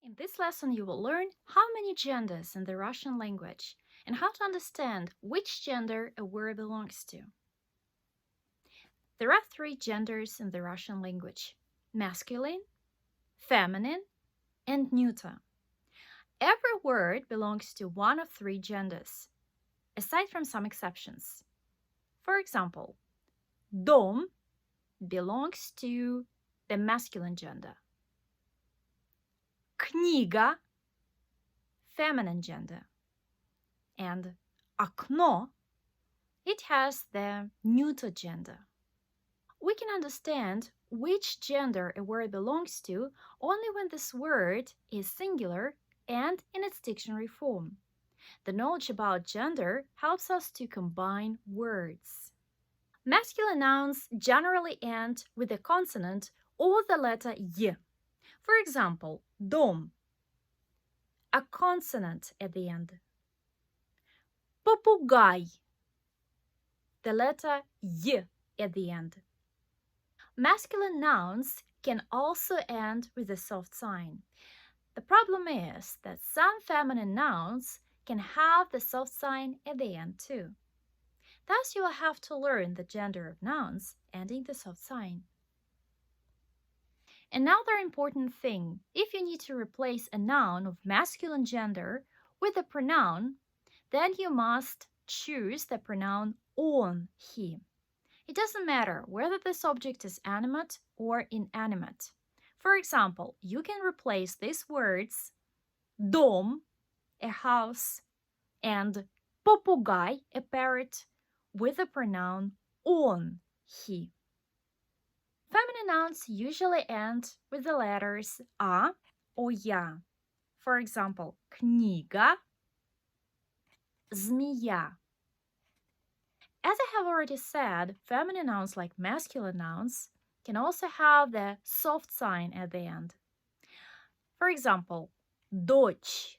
In this lesson, you will learn how many genders in the Russian language and how to understand which gender a word belongs to. There are three genders in the Russian language: masculine, feminine, and neuter. Every word belongs to one of three genders, aside from some exceptions. For example, dom belongs to the masculine gender. Kniga, feminine gender. And окно, it has the neuter gender. We can understand which gender a word belongs to only when this word is singular and in its dictionary form. The knowledge about gender helps us to combine words. Masculine nouns generally end with a consonant or the letter y. For example, dom, a consonant at the end. Попугай, the letter y at the end. Masculine nouns can also end with a soft sign. The problem is that some feminine nouns can have the soft sign at the end too. Thus, you will have to learn the gender of nouns ending the soft sign. Another important thing, if you need to replace a noun of masculine gender with a pronoun, then you must choose the pronoun он, he. It doesn't matter whether this object is animate or inanimate. For example, you can replace these words dom, a house, and попугай, a parrot, with the pronoun он, he. Feminine nouns usually end with the letters a or ya. For example, книга, змея. As I have already said, feminine nouns like masculine nouns can also have the soft sign at the end. For example, дочь.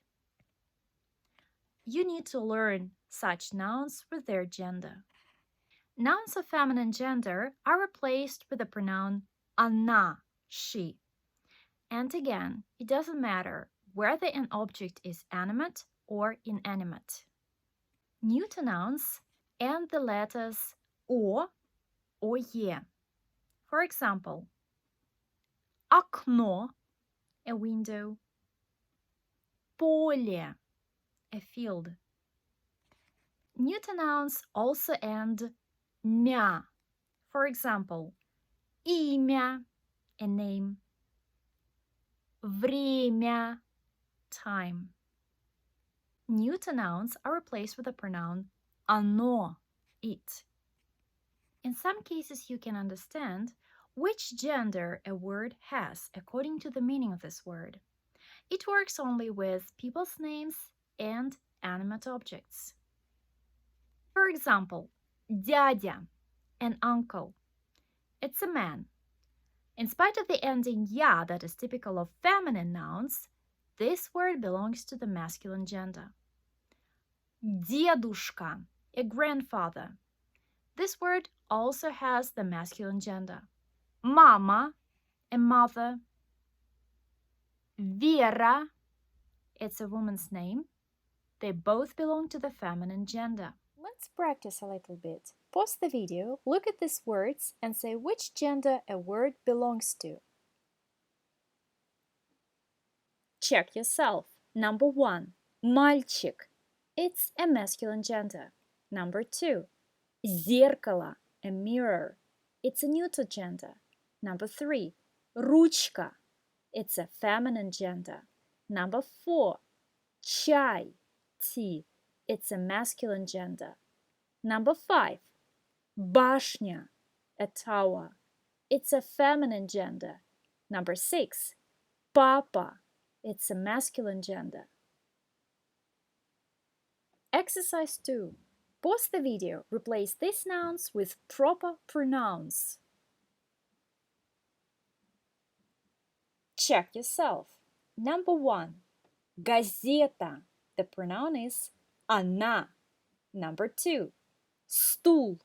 You need to learn such nouns with their gender. Nouns of feminine gender are replaced with the pronoun она, she. And again, it doesn't matter whether an object is animate or inanimate. Neuter nouns and the letters or ye. For example, окно, a window, поле, a field. Neuter nouns also end мя. For example, имя, a name, время, time. Neuter nouns are replaced with the pronoun оно, it. In some cases, you can understand which gender a word has according to the meaning of this word. It works only with people's names and animate objects. For example, дядя, an uncle. It's a man. In spite of the ending ya that is typical of feminine nouns, this word belongs to the masculine gender. Дедушка, a grandfather. This word also has the masculine gender. Mama, a mother. Vera, it's a woman's name. They both belong to the feminine gender. Let's practice a little bit. Pause the video, look at these words and say which gender a word belongs to. Check yourself. Number 1, мальчик. It's a masculine gender. Number 2, зеркало, a mirror. It's a neuter gender. Number 3, ручка. It's a feminine gender. Number 4, чай, tea. It's a masculine gender. Number 5, башня, a tower. It's a feminine gender. Number 6, папа. It's a masculine gender. Exercise 2. Pause the video. Replace these nouns with proper pronouns. Check yourself. Number 1, газета. The pronoun is она. Number 2, стул.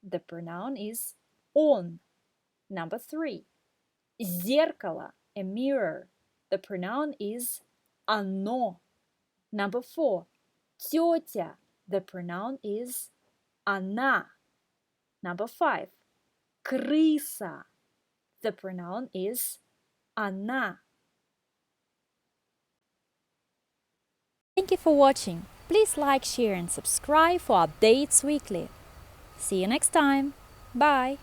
The pronoun is он. Number 3, зеркало, a mirror. the pronoun is оно. Number 4, тетя, the pronoun is она. Number 5, крыса, the pronoun is она. Thank you for watching. Please like, share and subscribe for updates weekly. See you next time. Bye.